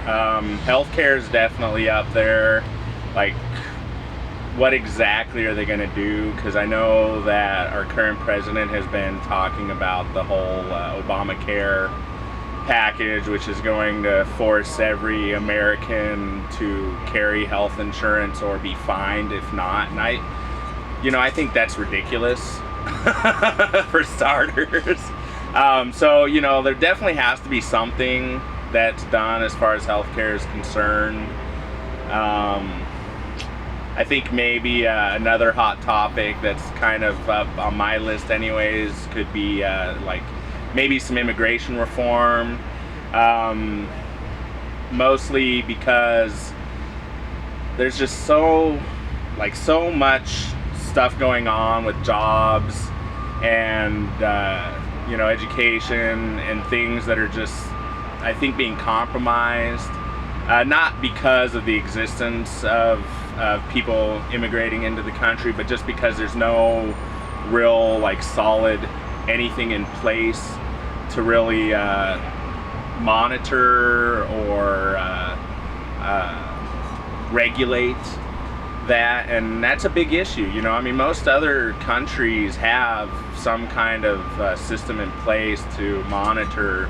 Healthcare is definitely up there. Like, what exactly are they going to do? Because I know that our current president has been talking about the whole Obamacare package, which is going to force every American to carry health insurance or be fined if not. And I think that's ridiculous for starters. So there definitely has to be something that's done as far as healthcare is concerned. I think maybe another hot topic that's kind of up on my list anyways could be like maybe some immigration reform, mostly because there's just so much stuff going on with jobs and education and things that are just, I think, being compromised, not because of the existence of people immigrating into the country, but just because there's no real solid anything in place to really monitor or regulate that. And that's a big issue. Most other countries have some kind of system in place to monitor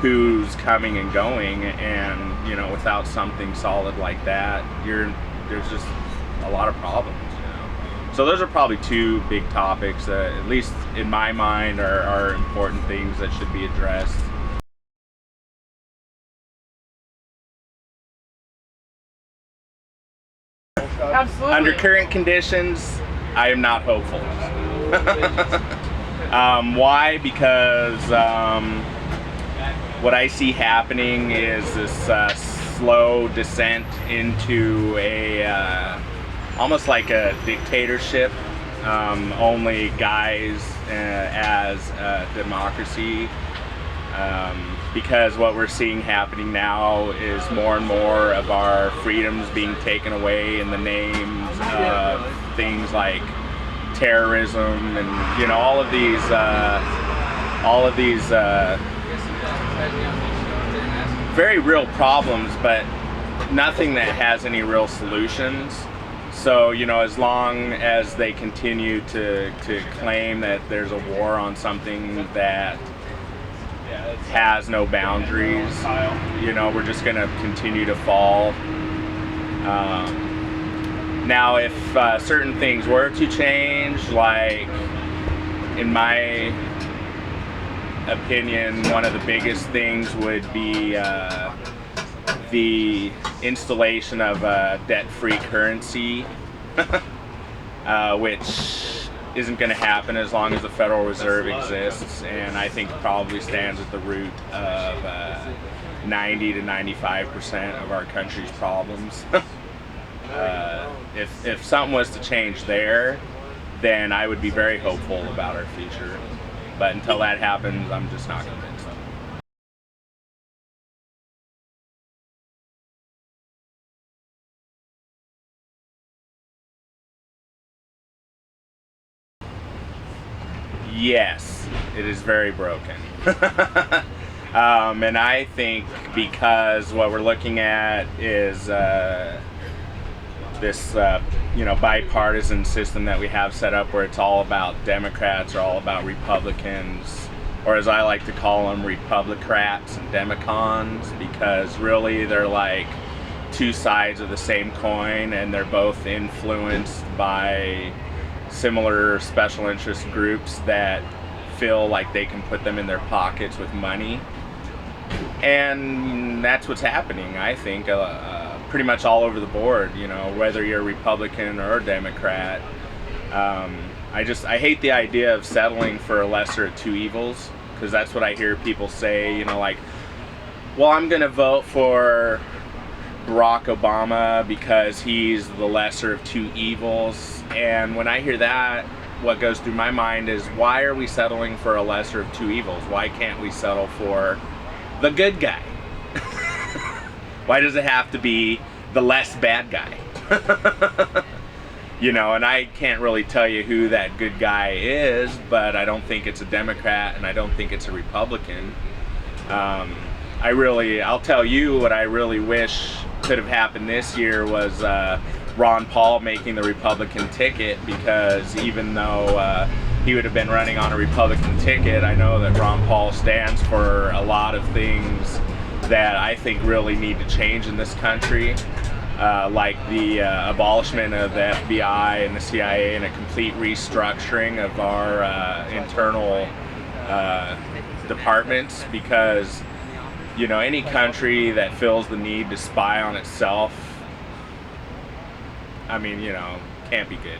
who's coming and going, and without something solid like that, there's just a lot of problems. So those are probably two big topics that, at least in my mind, are important things that should be addressed. Absolutely. Under current conditions, I am not hopeful. Why? Because what I see happening is this slow descent into almost like a dictatorship, only guised as democracy. Because what we're seeing happening now is more and more of our freedoms being taken away in the names of things like terrorism and all of these very real problems, but nothing that has any real solutions. So as long as they continue to claim that there's a war on something that has no boundaries, we're just going to continue to fall. Now, if certain things were to change, like, in my opinion, one of the biggest things would be the installation of a debt-free currency, which isn't going to happen as long as the Federal Reserve exists, and I think probably stands at the root of 90 to 95% of our country's problems. If something was to change there, then I would be very hopeful about our future. But until that happens, I'm just not convinced. Yes, it is very broken. And I think because what we're looking at is this bipartisan system that we have set up, where it's all about Democrats or all about Republicans, or as I like to call them, Republicrats and Democons, because really they're like two sides of the same coin, and they're both influenced by similar special interest groups that feel like they can put them in their pockets with money. And that's what's happening, I think, pretty much all over the board, whether you're a Republican or a Democrat. I hate the idea of settling for a lesser of two evils, because that's what I hear people say, well, I'm going to vote for Barack Obama because he's the lesser of two evils. And when I hear that, what goes through my mind is, why are we settling for a lesser of two evils? Why can't we settle for the good guy? Why does it have to be the less bad guy? And I can't really tell you who that good guy is, but I don't think it's a Democrat and I don't think it's a Republican. I'll tell you what I really wish could have happened this year was Ron Paul making the Republican ticket, because even though he would have been running on a Republican ticket, I know that Ron Paul stands for a lot of things that I think really need to change in this country, like the abolishment of the FBI and the CIA and a complete restructuring of our internal departments, because any country that feels the need to spy on itself, I mean, can't be good.